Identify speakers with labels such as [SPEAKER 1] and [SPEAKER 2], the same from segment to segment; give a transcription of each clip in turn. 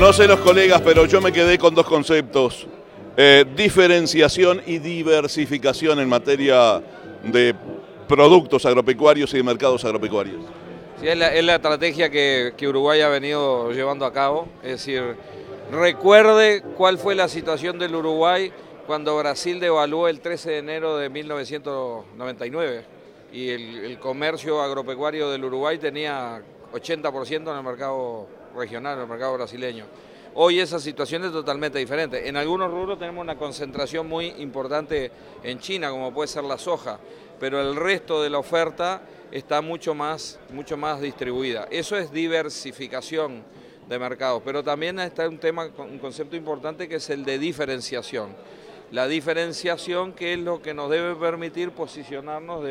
[SPEAKER 1] No sé los colegas, pero yo me quedé con dos conceptos. Diferenciación y diversificación en materia de productos agropecuarios y de mercados agropecuarios.
[SPEAKER 2] Sí, es la estrategia que Uruguay ha venido llevando a cabo. Es decir, recuerde cuál fue la situación del Uruguay cuando Brasil devaluó el 13 de enero de 1999 y el comercio agropecuario del Uruguay tenía 80% en el mercado regional, en el mercado brasileño. Hoy esa situación es totalmente diferente. En algunos rubros tenemos una concentración muy importante en China, como puede ser la soja, pero el resto de la oferta está mucho más distribuida. Eso es diversificación de mercados, pero también está un concepto importante que es el de diferenciación. La diferenciación, que es lo que nos debe permitir posicionarnos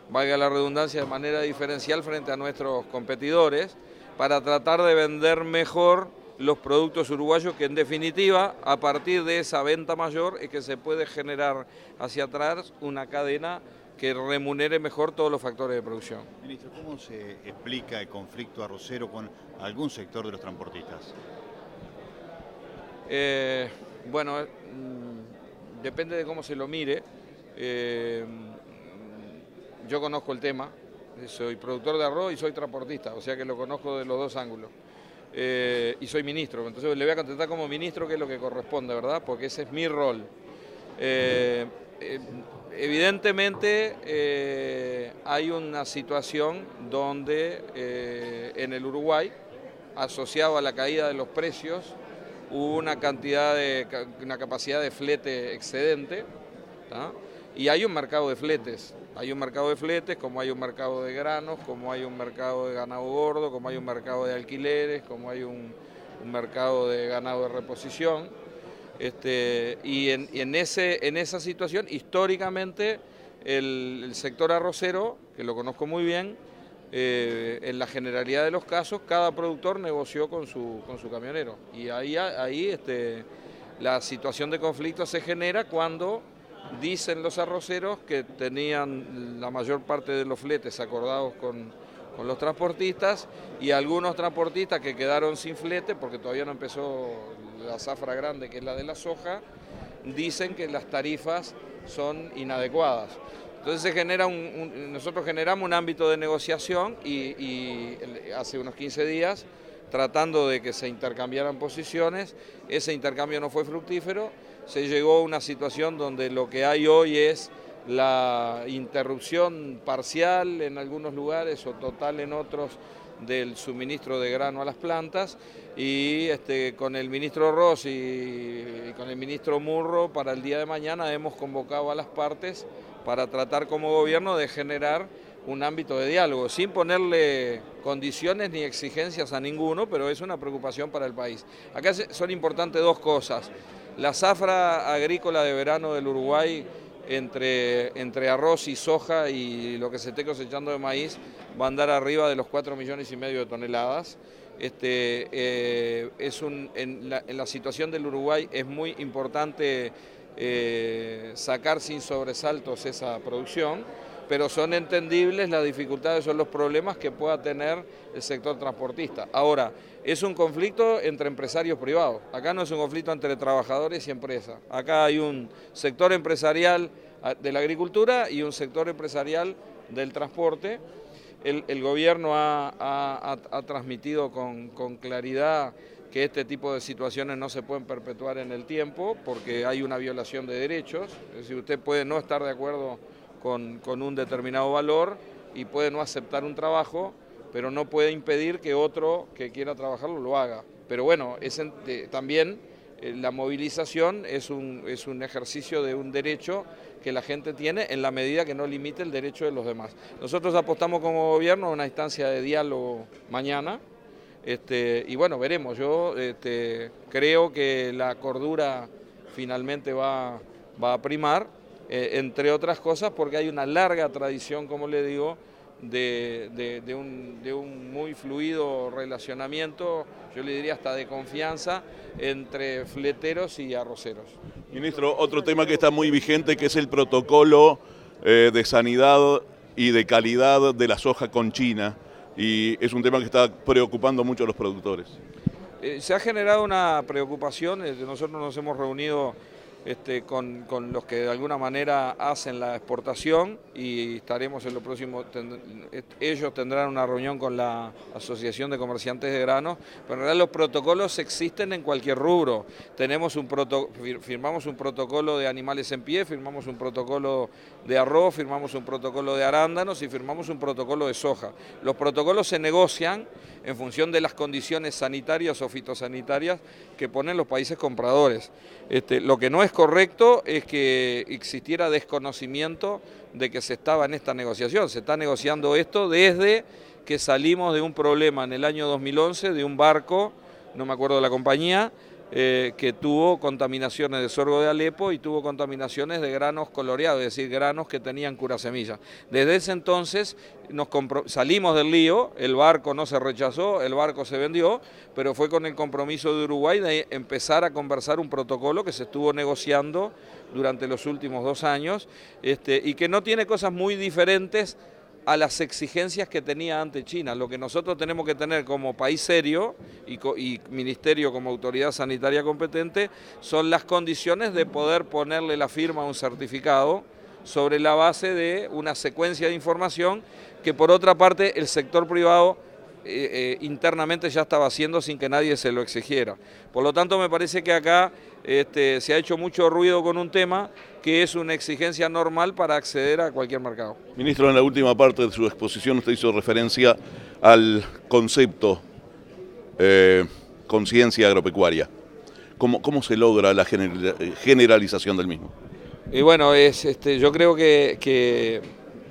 [SPEAKER 2] valga la redundancia, de manera diferencial frente a nuestros competidores, para tratar de vender mejor los productos uruguayos, que en definitiva, a partir de esa venta mayor, es que se puede generar hacia atrás una cadena que remunere mejor todos los factores de producción.
[SPEAKER 3] Ministro, ¿cómo se explica el conflicto arrocero con algún sector de los transportistas?
[SPEAKER 2] Bueno, depende de cómo se lo mire. Yo conozco el tema, soy productor de arroz y soy transportista, o sea que lo conozco de los dos ángulos. Y soy ministro, entonces le voy a contestar como ministro, que es lo que corresponde, ¿verdad? Porque ese es mi rol. Evidentemente hay una situación donde en el Uruguay, asociado a la caída de los precios, hubo una capacidad de flete excedente, ¿tá? Y hay un mercado de fletes. Hay un mercado de fletes, como hay un mercado de granos, como hay un mercado de ganado gordo, como hay un mercado de alquileres, como hay un mercado de ganado de reposición. Y en esa situación, históricamente, el sector arrocero, que lo conozco muy bien, en la generalidad de los casos, cada productor negoció con su camionero. Y ahí la situación de conflicto se genera cuando dicen los arroceros que tenían la mayor parte de los fletes acordados con los transportistas, y algunos transportistas que quedaron sin flete, porque todavía no empezó la zafra grande, que es la de la soja, dicen que las tarifas son inadecuadas. Entonces nosotros generamos un ámbito de negociación y hace unos 15 días, tratando de que se intercambiaran posiciones, ese intercambio no fue fructífero. Se llegó a una situación donde lo que hay hoy es la interrupción parcial en algunos lugares o total en otros del suministro de grano a las plantas, y con el ministro Ross y con el ministro Murro, para el día de mañana hemos convocado a las partes para tratar como gobierno de generar un ámbito de diálogo, sin ponerle condiciones ni exigencias a ninguno, pero es una preocupación para el país. Acá son importantes dos cosas. La zafra agrícola de verano del Uruguay, entre arroz y soja y lo que se esté cosechando de maíz, va a andar arriba de los 4,5 millones de toneladas. En la situación del Uruguay es muy importante sacar sin sobresaltos esa producción, pero son entendibles las dificultades o los problemas que pueda tener el sector transportista. Ahora, es un conflicto entre empresarios privados, acá no es un conflicto entre trabajadores y empresas. Acá hay un sector empresarial de la agricultura y un sector empresarial del transporte. El gobierno ha transmitido con claridad que este tipo de situaciones no se pueden perpetuar en el tiempo porque hay una violación de derechos. Es decir, usted puede no estar de acuerdo con un determinado valor y puede no aceptar un trabajo, pero no puede impedir que otro que quiera trabajarlo lo haga. Pero bueno, también la movilización es un ejercicio de un derecho que la gente tiene en la medida que no limite el derecho de los demás. Nosotros apostamos como gobierno a una instancia de diálogo mañana, y bueno, veremos. Yo creo que la cordura finalmente va a primar, entre otras cosas porque hay una larga tradición, como le digo, de un muy fluido relacionamiento, yo le diría hasta de confianza, entre fleteros y arroceros.
[SPEAKER 1] Ministro, otro tema que está muy vigente, que es el protocolo de sanidad y de calidad de la soja con China, y es un tema que está preocupando mucho a los productores.
[SPEAKER 2] Se ha generado una preocupación, nosotros nos hemos reunido con los que de alguna manera hacen la exportación y estaremos en lo próximo, ellos tendrán una reunión con la Asociación de Comerciantes de Granos, pero en realidad los protocolos existen en cualquier rubro. Firmamos un protocolo de animales en pie, firmamos un protocolo de arroz, firmamos un protocolo de arándanos y firmamos un protocolo de soja. Los protocolos se negocian en función de las condiciones sanitarias o fitosanitarias que ponen los países compradores. Lo que no es correcto es que existiera desconocimiento de que se estaba en esta negociación. Se está negociando esto desde que salimos de un problema en el año 2011 de un barco, no me acuerdo de la compañía, que tuvo contaminaciones de sorgo de Alepo y tuvo contaminaciones de granos coloreados, es decir, granos que tenían curasemilla. Desde ese entonces salimos del lío, el barco no se rechazó, el barco se vendió, pero fue con el compromiso de Uruguay de empezar a conversar un protocolo que se estuvo negociando durante los últimos 2 años y que no tiene cosas muy diferentes a las exigencias que tenía ante China. Lo que nosotros tenemos que tener como país serio y ministerio como autoridad sanitaria competente son las condiciones de poder ponerle la firma a un certificado sobre la base de una secuencia de información que por otra parte el sector privado internamente ya estaba haciendo sin que nadie se lo exigiera. Por lo tanto, me parece que acá se ha hecho mucho ruido con un tema que es una exigencia normal para acceder a cualquier mercado.
[SPEAKER 1] Ministro, en la última parte de su exposición usted hizo referencia al concepto conciencia agropecuaria. ¿Cómo se logra la generalización del mismo?
[SPEAKER 2] Y bueno, yo creo que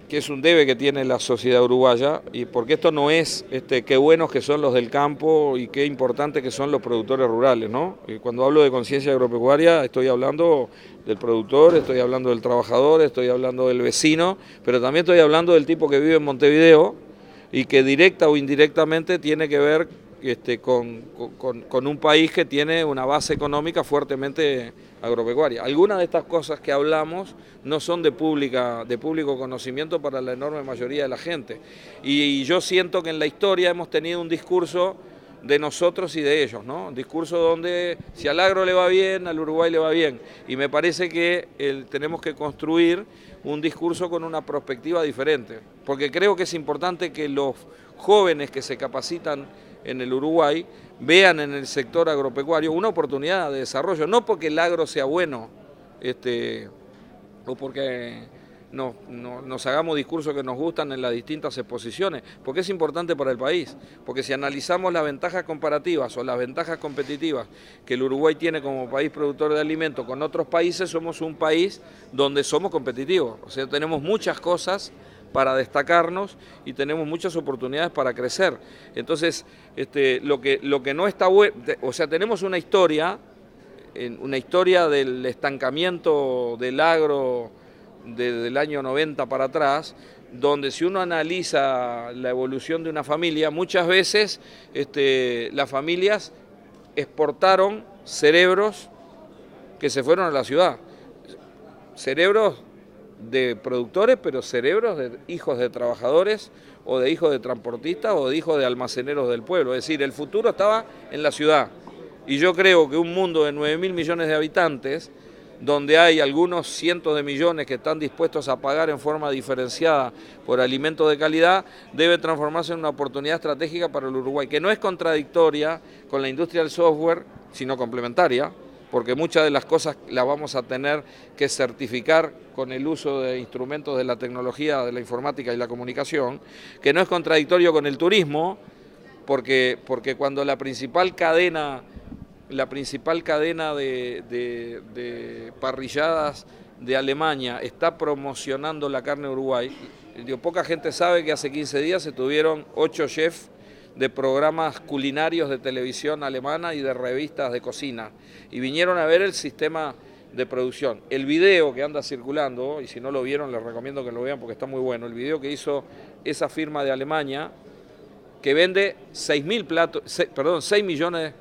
[SPEAKER 2] es un debe que tiene la sociedad uruguaya, y porque esto no es qué buenos que son los del campo y qué importante que son los productores rurales, ¿no? Y cuando hablo de conciencia agropecuaria estoy hablando del productor, estoy hablando del trabajador, estoy hablando del vecino, pero también estoy hablando del tipo que vive en Montevideo y que directa o indirectamente tiene que ver con un país que tiene una base económica fuertemente agropecuaria. Algunas de estas cosas que hablamos no son de público conocimiento para la enorme mayoría de la gente. Y yo siento que en la historia hemos tenido un discurso de nosotros y de ellos, ¿no? Un discurso donde si al agro le va bien, al Uruguay le va bien. Y me parece que tenemos que construir un discurso con una perspectiva diferente, porque creo que es importante que los jóvenes que se capacitan en el Uruguay vean en el sector agropecuario una oportunidad de desarrollo, no porque el agro sea bueno o porque nos hagamos discursos que nos gustan en las distintas exposiciones, porque es importante para el país, porque si analizamos las ventajas comparativas o las ventajas competitivas que el Uruguay tiene como país productor de alimentos con otros países, somos un país donde somos competitivos, o sea, tenemos muchas cosas para destacarnos y tenemos muchas oportunidades para crecer. Entonces, lo que no está bueno, o sea, tenemos una historia del estancamiento del agro desde el año 90 para atrás, donde si uno analiza la evolución de una familia, muchas veces las familias exportaron cerebros que se fueron a la ciudad. Cerebros de productores, pero cerebros de hijos de trabajadores o de hijos de transportistas o de hijos de almaceneros del pueblo. Es decir, el futuro estaba en la ciudad. Y yo creo que un mundo de 9.000 millones de habitantes, donde hay algunos cientos de millones que están dispuestos a pagar en forma diferenciada por alimentos de calidad, debe transformarse en una oportunidad estratégica para el Uruguay, que no es contradictoria con la industria del software, sino complementaria, porque muchas de las cosas las vamos a tener que certificar con el uso de instrumentos de la tecnología, de la informática y la comunicación, que no es contradictorio con el turismo, porque cuando la principal cadena de parrilladas de Alemania está promocionando la carne de Uruguay, poca gente sabe que hace 15 días se tuvieron 8 chefs de programas culinarios de televisión alemana y de revistas de cocina, y vinieron a ver el sistema de producción. El video que anda circulando, y si no lo vieron les recomiendo que lo vean porque está muy bueno, el video que hizo esa firma de Alemania, que vende 6 millones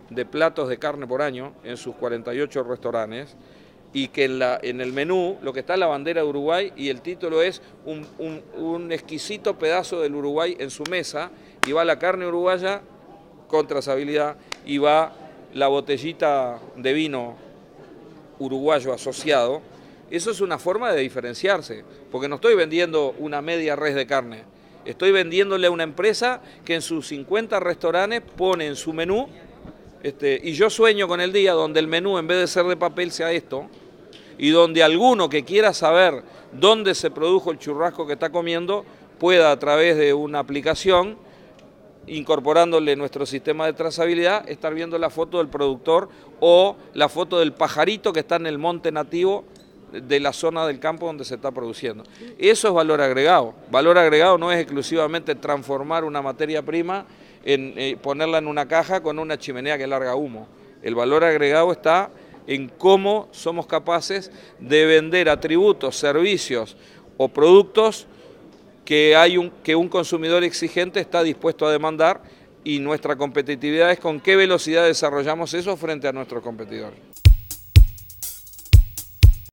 [SPEAKER 2] de platos de carne por año en sus 48 restaurantes, y que en el menú lo que está es la bandera de Uruguay y el título es un exquisito pedazo del Uruguay en su mesa, y va la carne uruguaya con trazabilidad, y va la botellita de vino uruguayo asociado. Eso es una forma de diferenciarse, porque no estoy vendiendo una media res de carne, estoy vendiéndole a una empresa que en sus 50 restaurantes pone en su menú, y yo sueño con el día donde el menú, en vez de ser de papel, sea esto, y donde alguno que quiera saber dónde se produjo el churrasco que está comiendo pueda, a través de una aplicación, incorporándole nuestro sistema de trazabilidad, estar viendo la foto del productor o la foto del pajarito que está en el monte nativo de la zona del campo donde se está produciendo. Eso es valor agregado. Valor agregado no es exclusivamente transformar una materia prima, ponerla en una caja con una chimenea que larga humo. El valor agregado está en cómo somos capaces de vender atributos, servicios o productos que un consumidor exigente está dispuesto a demandar, y nuestra competitividad es con qué velocidad desarrollamos eso frente a nuestros competidores.